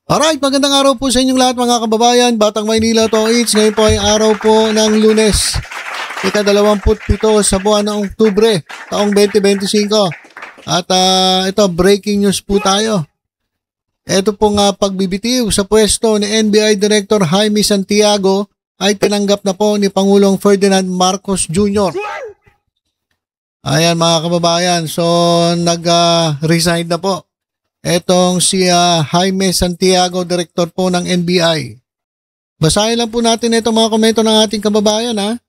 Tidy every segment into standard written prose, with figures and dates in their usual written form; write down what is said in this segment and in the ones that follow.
Alright, magandang araw po sa inyong lahat mga kababayan. Batang Maynila to it's. Ngayon po ay araw po ng Lunes. Ika-27 sa buwan ng Oktubre, taong 2025. At ito, breaking news po tayo. Ito pong pagbibitiw sa pwesto ni NBI Director Jaime Santiago ay tinanggap na po ni Pangulong Ferdinand Marcos Jr. Ayan mga kababayan, so nag-resign na po. Etong si Jaime Santiago, Director po ng NBI. Basahin lang po natin itong mga komento ng ating kababayan ha.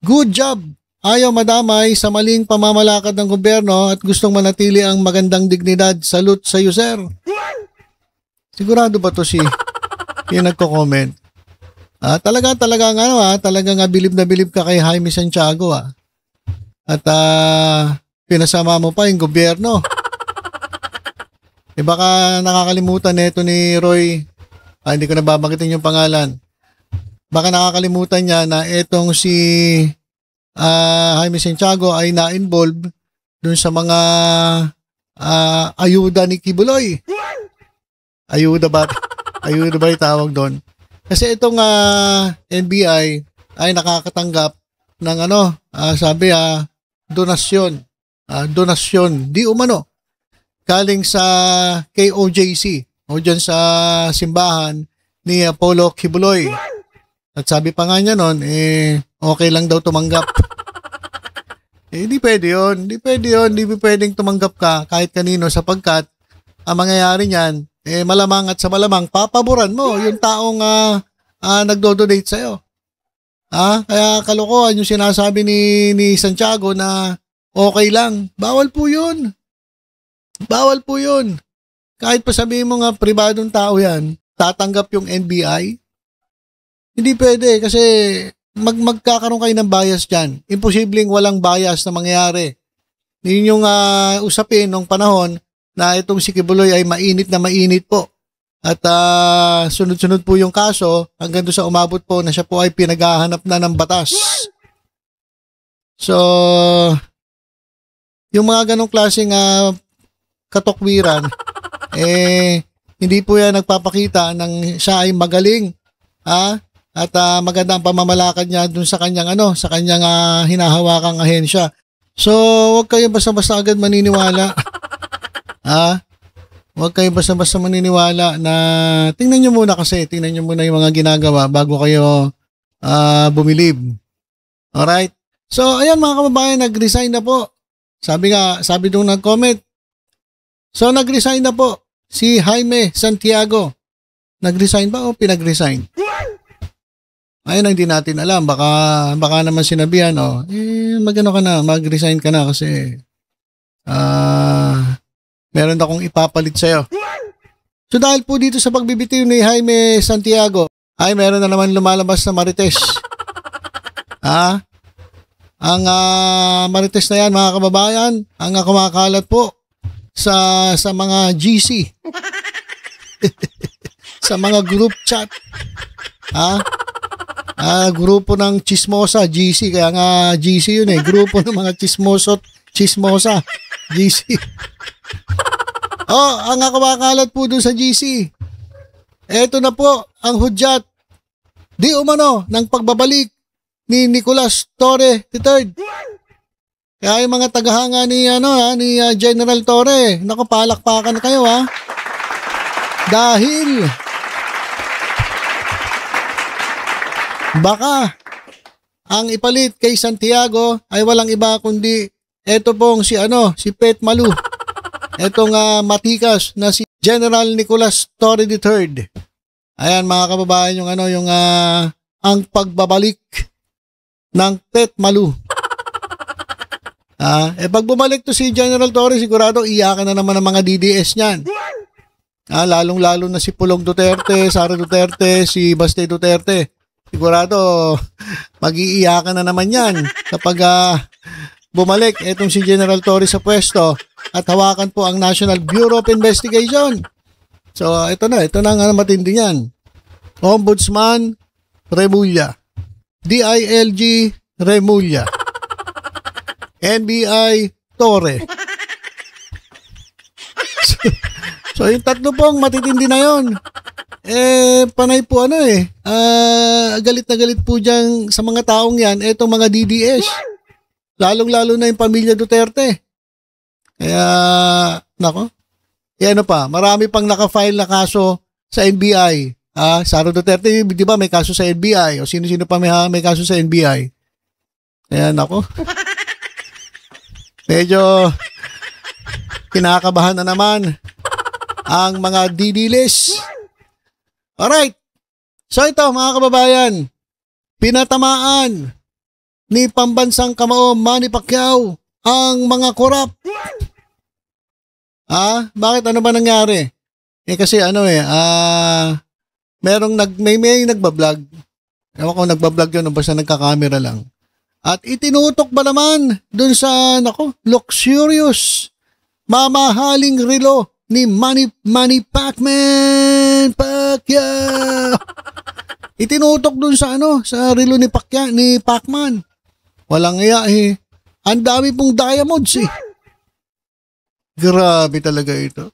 Good job! Ayaw madamay sa maling pamamalakad ng gobyerno at gustong manatili ang magandang dignidad. Salute sa iyo, sir. Sigurado ba to si yung nagko-comment? Talagang bilib na bilib ka kay Jaime Santiago At pinasama mo pa yung gobyerno. Baka nakakalimutan nito ni Roy, hindi ko na babanggitin yung pangalan. Baka nakakalimutan niya na itong si Jaime Santiago ay na-involve dun sa mga ayuda ni Kibuloy. Ayuda ba yung tawag doon? Kasi itong NBI ay nakakatanggap ng donasyon di umano galing sa KOJC o dyan sa simbahan ni Apollo Kibuloy. At sabi pa nga niya nun, okay lang daw tumanggap. Hindi pwede yun. Hindi pwedeng tumanggap ka kahit kanino sapagkat ang mangyayari niyan, malamang at sa malamang, papaboran mo yung taong nagdo-donate sa'yo. Kaya kalokohan yung sinasabi ni Santiago na okay lang. Bawal po yun. Kahit pa sabihin mo nga pribadong tao yan, tatanggap yung NBI. Hindi pwede kasi magkakaroon kayo ng bias dyan. Imposibleng walang bias na mangyayari. Yun yung usapin nung panahon na itong si Kibuloy ay mainit po. At sunod-sunod po yung kaso hanggang doon sa umabot po na siya po ay pinaghahanap na ng batas. So, yung mga ganong klaseng katokwiran, hindi po yan nagpapakita ng siya ay magaling, at maganda ang pamamalakad niya dun sa kanyang hinahawakang ahensya. So, huwag kayo basta-basta agad maniniwala. Huwag kayo basta-basta maniniwala na tingnan nyo muna yung mga ginagawa bago kayo bumilib. Alright? So, ayan mga kababayan, nag-resign na po. Sabi nung nag-comment. So, nag-resign na po si Jaime Santiago. Nag-resign ba o pinag-resign? Ayun ang hindi natin alam. Baka naman sinabihan, mag-resign ka na kasi meron akong ipapalit sa'yo. So, dahil po dito sa pagbibitiw ni Jaime Santiago, ay meron na naman lumalabas na marites. Ang marites na yan, mga kababayan, ang kumakalat po sa mga GC. Sa mga group chat. Grupo ng chismosa, GC. Kaya nga GC yun Grupo ng mga chismosa, GC. Ang kumakalat po doon sa GC. Eto na po ang hudyat. Di umano ng pagbabalik ni Nicolas Torre III. Kaya yung mga tagahanga ni General Torre, naku, palakpakan kayo Dahil baka ang ipalit kay Santiago ay walang iba kundi eto pong si Pet Malu. Etong matikas na si General Nicolas Torre III. Ayan mga kababayan yung ang pagbabalik ng Pet Malu. Pag bumalik to si General Torre, sigurado iyakan na naman ang mga DDS niyan. Lalong-lalo na si Pulong Duterte, Sara Duterte, si Baste Duterte. Sigurado mag-iiyakan na naman yan kapag bumalik etong si General Torre sa pwesto at hawakan po ang National Bureau of Investigation. So ito na ang matindi yan. Ombudsman Remulla, DILG Remulla, NBI Torre. So yung tatlo pong matitindi na yon. panay po galit na galit po dyan sa mga taong yan, etong mga DDS. Lalong-lalo na yung pamilya Duterte. Kaya, nako, marami pang naka-file na kaso sa NBI. Sara Duterte, di ba may kaso sa NBI? O sino-sino pa may kaso sa NBI? Kaya, nako, medyo kinakabahan na naman ang mga DDLs. Alright. So ito mga kababayan, pinatamaan ni pambansang kamao Manny Pacquiao ang mga korap. Bakit ano ba nangyari? Kasi may nagbablog. Ewan ko nagbablog yun o basta nagkakamera lang. At itinutok ba naman dun sa luxurious mamahaling relo ni Manny Pacman Pacquiao. Itinutok dun sa sa relo ni Pacman. Walang iya eh. Ang dami pong diamonds eh. Grabe talaga ito.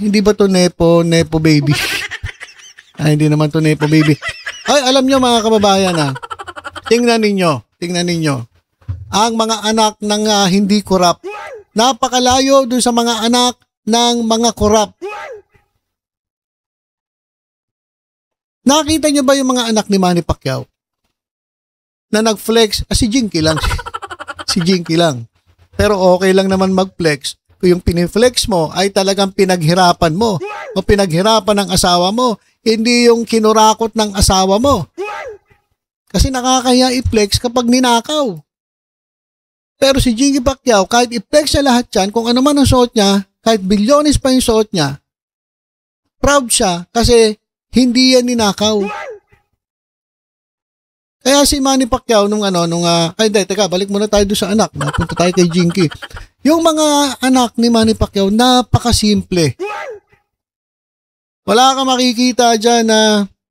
Hindi ba to Nepo baby? Hindi naman to Nepo baby. Ay, alam nyo mga kababayan tingnan ninyo. Ang mga anak ng hindi korap. Napakalayo dun sa mga anak ng mga korap. Nakita niyo ba yung mga anak ni Manny Pacquiao? Na nag-flex, si Jinky lang. Si Jinky lang. Pero okay lang naman mag-flex. Kung yung piniflex mo ay talagang pinaghirapan mo o pinaghirapan ng asawa mo, hindi yung kinurakot ng asawa mo. Kasi nakakaya i-flex kapag ninakaw. Pero si Jinky Pacquiao, kahit i-flex siya lahat yan, kung ano man ang suot niya, kahit bilyones pa yung suot niya, proud siya kasi hindi yan ninakaw. Kaya si Manny Pacquiao balik muna tayo doon sa anak. Napunta tayo kay Jinky. Yung mga anak ni Manny Pacquiao, napakasimple. Wala kang makikita dyan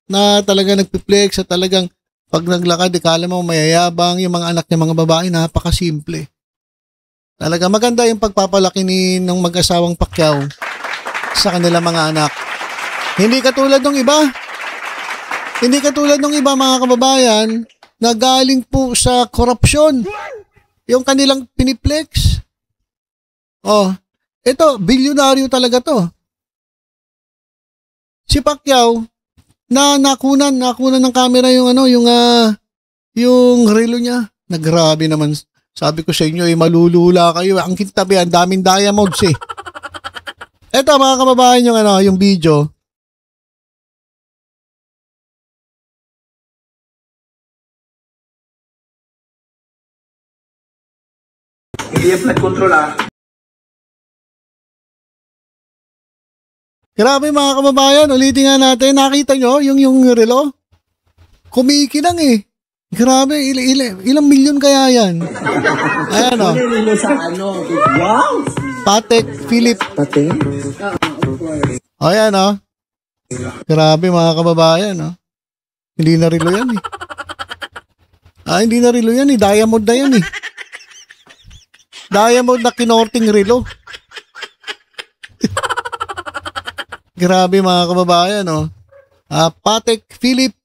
na talaga nagpiplex at talagang pag naglakad, ikala mo mayayabang. Yung mga anak ng mga babae, napakasimple. Talaga maganda yung pagpapalaki ng mag-asawang Pacquiao sa kanilang mga anak. Hindi katulad ng iba. Hindi katulad ng iba mga kababayan na galing po sa korupsyon. Yung kanilang piniplex. Ito, bilyonaryo talaga to. Si Pacquiao, nakunan ng camera yung relo niya. Nagrabe naman. Sabi ko sa inyo, malulula kayo. Ang kintabi, ang daming diamonds eh. Ito mga kababayan yung video. Hindi yung flood control Grabe mga kababayan, ulitin nga natin. Nakita nyo yung relo? Kumikinang eh. Grabe, ilang milyon kaya yan? Ayan Wow! Patek Philippe. Patek? Ayan Grabe mga kababayan Hindi na relo yan eh. Hindi na relo yan eh. Diamond na yan eh. Diamond na kinorting relo. Grabe mga kababayan Patek Philippe.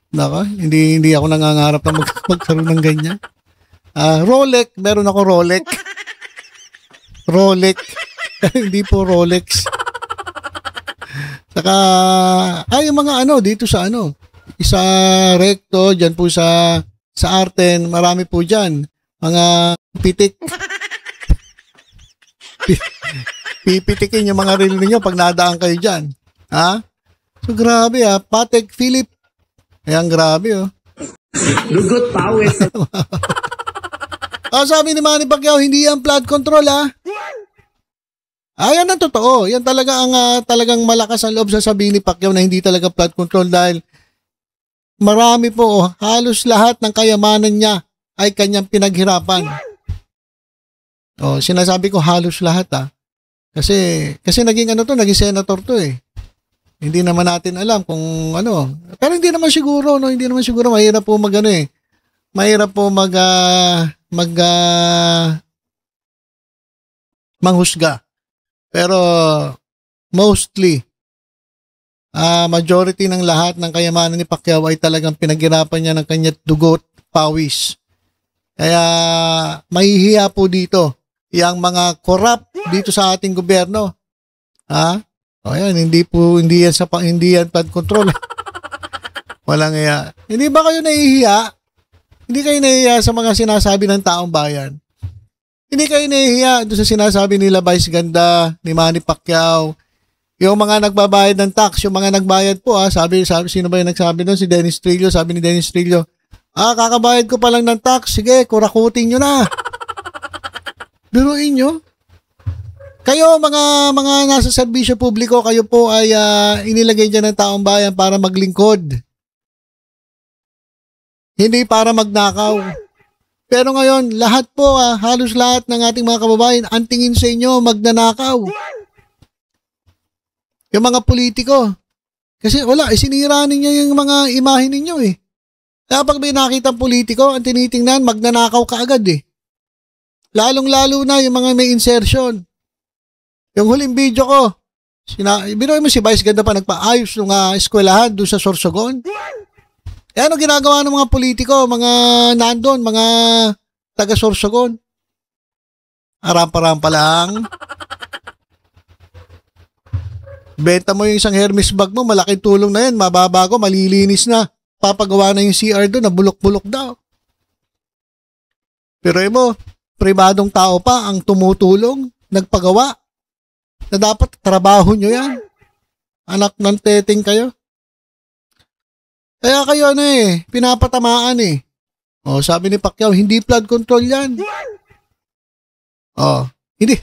Naka, hindi ako nangangarap na magkaroon ng ganyan. Rolex, meron ako Rolex. Rolex. Hindi po Rolex. Saka yung mga dito sa isa recto diyan po sa Arten, marami po diyan mga pitik. Pipitikin yung mga reel ninyo pag nadaan kayo dyan. So grabe Patek Philippe. Ayan, grabe Lugot pawis. Sabi ni Manny Pacquiao, hindi yan flood control yan ang totoo. Yan talaga ang talagang malakas ang loob sasabihin ni Pacquiao na hindi talaga flood control dahil marami po halos lahat ng kayamanan niya ay kanyang pinaghirapan. Sinasabi ko halos lahat Kasi naging naging senator to eh. Hindi naman natin alam kung Pero hindi naman siguro, hindi naman siguro mahirap po Mahirap po manghusga. Pero mostly majority ng lahat ng kayamanan ni Pacquiao ay talagang pinaghirapan niya ng kanyang dugot, pawis. Kaya mahihiya po dito yung mga corrupt dito sa ating gobyerno. Ha? O yan, hindi yan flood control. Walang iya. Hindi ba kayo nahihiya? Hindi kayo nahihiya sa mga sinasabi ng taong bayan? Hindi kayo nahihiya doon sa sinasabi nila Vice Ganda, ni Manny Pacquiao, yung mga nagbabayad ng tax, yung mga nagbayad po sabi sino ba yung nagsabi doon? Si Dennis Trillo, sabi ni Dennis Trillo, kakabayad ko pa lang ng tax, sige, kurakutin nyo na. Biruin nyo. Kayo, mga nasa serbisyo publiko, kayo po ay inilagay dyan ng taong bayan para maglingkod. Hindi para magnakaw. Pero ngayon, lahat po, halos lahat ng ating mga kababayan, ang tingin sa inyo, magnanakaw. Yung mga politiko. Kasi wala, sinira ninyo yung mga imahe ninyo eh. Kaya pag may nakitang politiko, ang tinitingnan, magnanakaw ka agad eh. Lalong-lalo na yung mga may insertion. Yung huling video ko, binuhay mo si Vice Ganda pa nagpaayos ng eskwelahan doon sa Sorsogon. Eh ano ginagawa ng mga politiko, mga nandun, mga taga Sorsogon? Arampa-rampa lang. Benta mo yung isang Hermes bag mo, malaking tulong na yan, mababago, malilinis na. Papagawa na yung CR doon, na bulok-bulok daw. Pero mo, pribadong tao pa ang tumutulong, nagpagawa, na dapat trabaho nyo yan. Anak ng teteng kayo. Kaya kayo pinapatamaan eh. Sabi ni Pacquiao, hindi flood control yan. Hindi.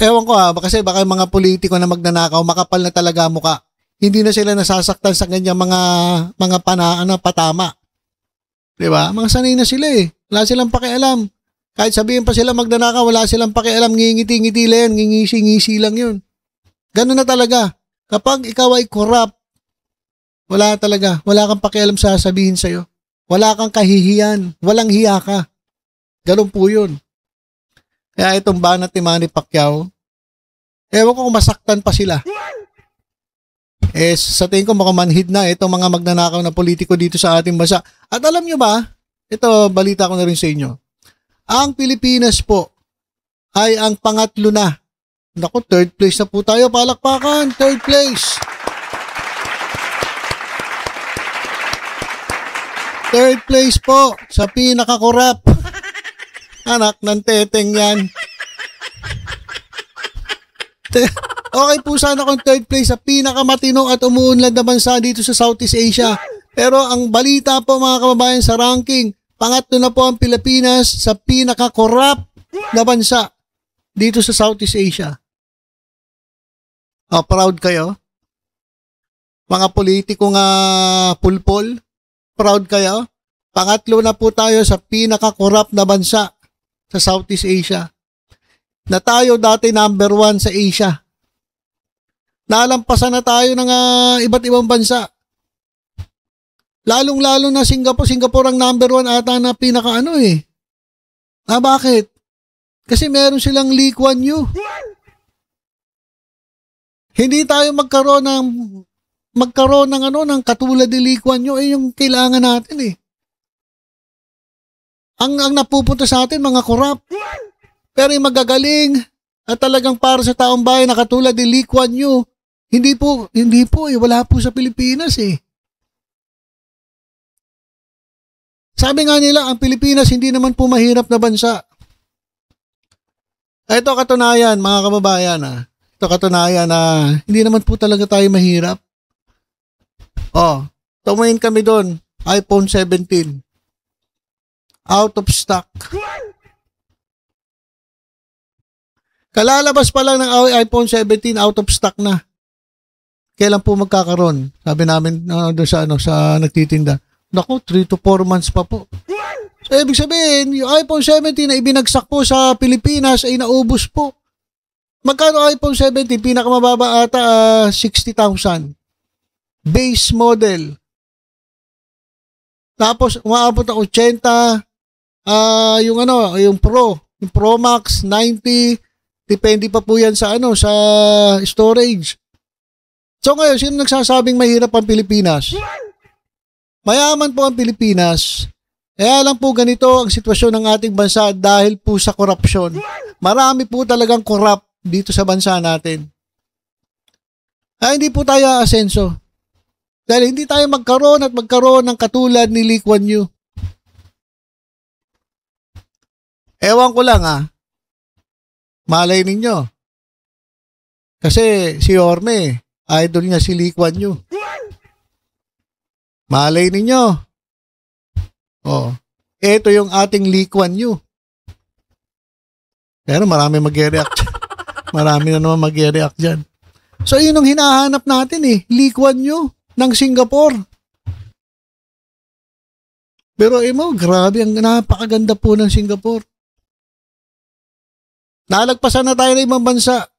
Ewan ko kasi baka mga politiko na magnanakaw, makapal na talaga mukha. Hindi na sila nasasaktan sa ganyang mga patama. Diba? Mga sanay na sila eh. Wala silang pakialam. Kahit sabihin pa sila magnanakaw, wala silang pakialam, ngingiti-ngiti lang, ngingisi-ngisi lang yun. Ganun na talaga. Kapag ikaw ay corrupt, wala talaga. Wala kang pakialam sa sabihin sa'yo. Wala kang kahihiyan. Walang hiya ka. Ganun po yun. Kaya itong banat ni Manny Pacquiao, ewan ko kung masaktan pa sila. Sa tingin ko makamanhid na itong mga magnanakaw na politiko dito sa ating bansa. At alam nyo ba, ito balita ko na rin sa inyo, ang Pilipinas po ay ang pangatlo na. Naku, third place na po tayo. Palakpakan, third place. Third place po sa pinaka-corrupt. Anak ng teteng yan. Okay po sana kung third place sa pinakamatino at umuunlad na bansa dito sa Southeast Asia. Pero ang balita po mga kababayan sa ranking, pangatlo na po ang Pilipinas sa pinaka-corrupt na bansa dito sa Southeast Asia. Proud kayo? Mga politikong pulpol, proud kayo? Pangatlo na po tayo sa pinaka-corrupt na bansa sa Southeast Asia. Na tayo dati number 1 sa Asia. Nalampasan na tayo ng iba't ibang bansa. Lalong-lalo na Singapore. Singapore ang number 1 ata na pinaka-ano eh. Bakit? Kasi meron silang Lee Kuan Yew. Hindi tayo magkaroon ng katulad ni Lee Kuan Yew yung kailangan natin eh. Ang napupunta sa atin mga corrupt. Pero yung magagaling at talagang para sa taong bayan na katulad ni Lee Kuan Yew, hindi po wala po sa Pilipinas eh. Sabi nga nila, ang Pilipinas hindi naman po mahirap na bansa. Ito katunayan, mga kababayan Ito katunayan na hindi naman po talaga tayo mahirap. Tumingin kami doon, iPhone 17. Out of stock. Kalalabas pa lang ng iPhone 17, out of stock na. Kailan po magkakaroon? Sabi namin doon sa nagtitinda. Naku, 3 to 4 months pa po. So, ibig sabihin, yung iPhone 17 na ibinagsak po sa Pilipinas ay naubos po. Magkano iPhone 17? Pinakamababa ata 60,000. Base model. Tapos, umaabot ng 80, yung Pro. Yung Pro Max, 90, depende pa po yan sa sa storage. So ngayon, sino nagsasabing mahirap ang Pilipinas? Mayaman po ang Pilipinas. Kaya lang po ganito ang sitwasyon ng ating bansa dahil po sa korupsyon. Marami po talagang corrupt dito sa bansa natin. Hindi po tayo aasenso. Dahil hindi tayo magkaroon ng katulad ni Lee Kuan Yew. Ewan ko lang malay ninyo. Kasi si Orme, idol niya si Lee Kuan Yew. Malay ninyo. Ito yung ating Lee Kuan Yew. Pero marami mag-react. Marami na naman mag-react dyan. So yun ang hinahanap natin Lee Kuan Yew ng Singapore. Pero grabe, ang napakaganda po ng Singapore. Nalagpasan na tayo ng ibang bansa.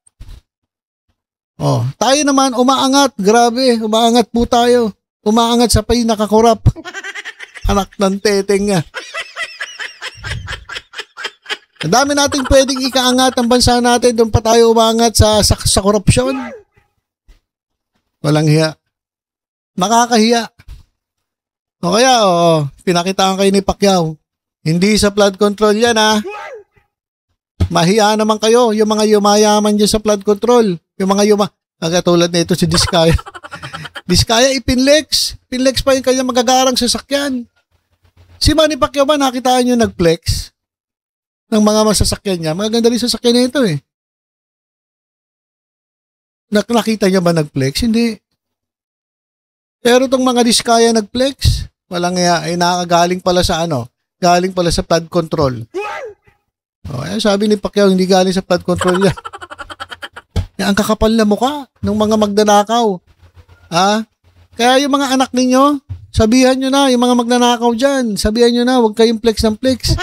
Tayo naman umaangat. Grabe, umaangat po tayo. Umaangat sa pinakakorap. Anak ng teteng nga. Ang dami nating pwedeng ikaangat ang bansa natin. Doon pa tayo umaangat sa korupsyon. Walang hiya. Nakakahiya. O kaya, pinakitaan kayo ni Pacquiao. Hindi sa flood control yan Mahiya naman kayo, yung mga yumayaman dyan sa flood control. Yung mga katulad na ito si Diskaya. Diskaya ipinlex. Pinlex pa yung kanyang magagarang sasakyan. Si Manny Pacquiao ba nakitaan nyo nagflex ng mga masasakyan niya? Magaganda rin sasakyan na ito Nakita niya ba nagflex? Hindi. Pero itong mga Diskaya nagflex, walang nakagaling pala sa galing pala sa flood control. Sabi ni Pacquiao, hindi galing sa flood control yan. Ang kakapal na mukha ng mga magdanakaw. Kaya yung mga anak ninyo, sabihan nyo na, yung mga magnanakaw dyan, sabihan nyo na, huwag kayong flex ng flex.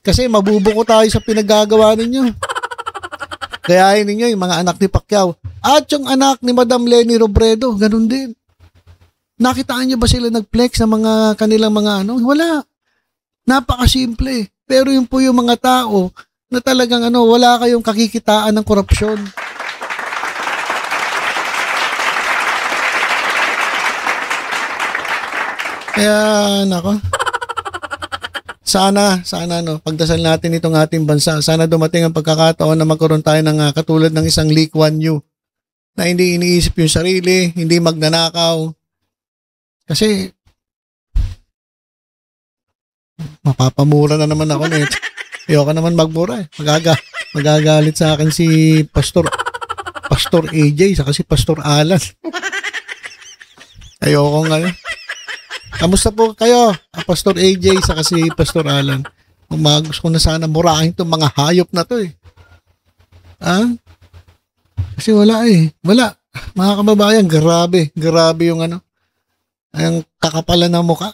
Kasi mabubuko tayo sa pinagagawa ninyo. Kayahin ninyo yung mga anak ni Pacquiao. At yung anak ni Madam Leni Robredo, ganun din. Nakitaan nyo ba sila nag-flex ng mga kanilang mga Wala. Napakasimple. Pero yun po yung mga tao na talagang wala kayong kakikitaan ng korupsyon. Kaya, sana, pagdasal natin itong ating bansa. Sana dumating ang pagkakataon na magkaroon tayo ng katulad ng isang Lee Kuan Yew na hindi iniisip yung sarili, hindi magnanakaw. Kasi, mapapamura na naman ako nito. Ayoko naman magmura Magagalit sa akin si Pastor AJ saka si Pastor Alan. Ayoko Kamusta po kayo, Pastor AJ saka si Pastor Alan? Gusto ko na sana murahin itong mga hayop na to Kasi wala Wala. Mga kababayan, grabe yung ang kakapalan ng mukha.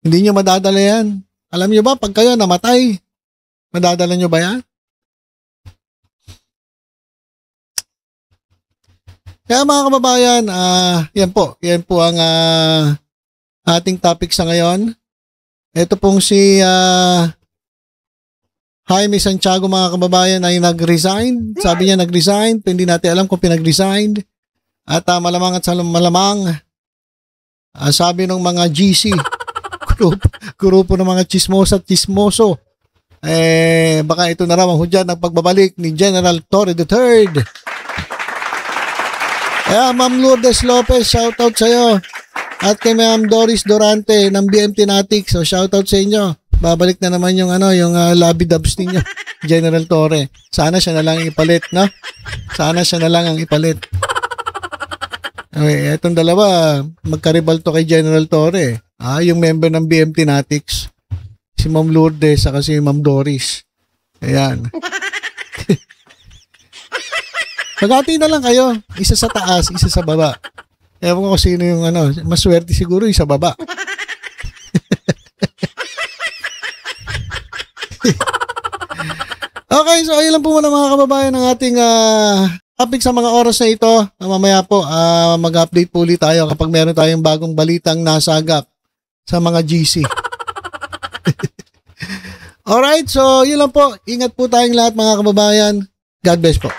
Hindi nyo madadala yan. Alam nyo ba, pag kayo namatay, madadala nyo ba yan? Kaya mga kababayan, yan po ang ating topic sa ngayon. Ito pong si Jaime Santiago, mga kababayan, ay nag-resign. Sabi niya nag-resign, pero hindi natin alam kung pinag-resign. At malamang at malamang, sabi ng mga GC, grupo ng mga chismosa at chismoso, baka ito na raw ang hudyat ng pagbabalik ni General Torre III. Kaya Ma'am Lourdes Lopez, shoutout sa iyo. At kay Ma'am Doris Durante ng BMT Natics, so shoutout sa inyo. Babalik na naman yung lobby dubs ninyo, General Torre. Sana siya na lang ipalit, no? Sana siya na lang ang ipalit. Okay, etong dalawa, magkaribal to kay General Torre. Yung member ng BMT Natics. Si Ma'am Lourdes saka si Ma'am Doris. Ayan. Magati na lang kayo. Isa sa taas, isa sa baba. Ewan ko sino yung maswerte siguro yung sa baba. Okay, so ayun lang po muna mga kababayan ng ating topic sa mga oras na ito. Mamaya po, mag-update po ulit tayo kapag meron tayong bagong balitang nasagap sa mga GC. Alright, so yun lang po. Ingat po tayong lahat mga kababayan. God bless po.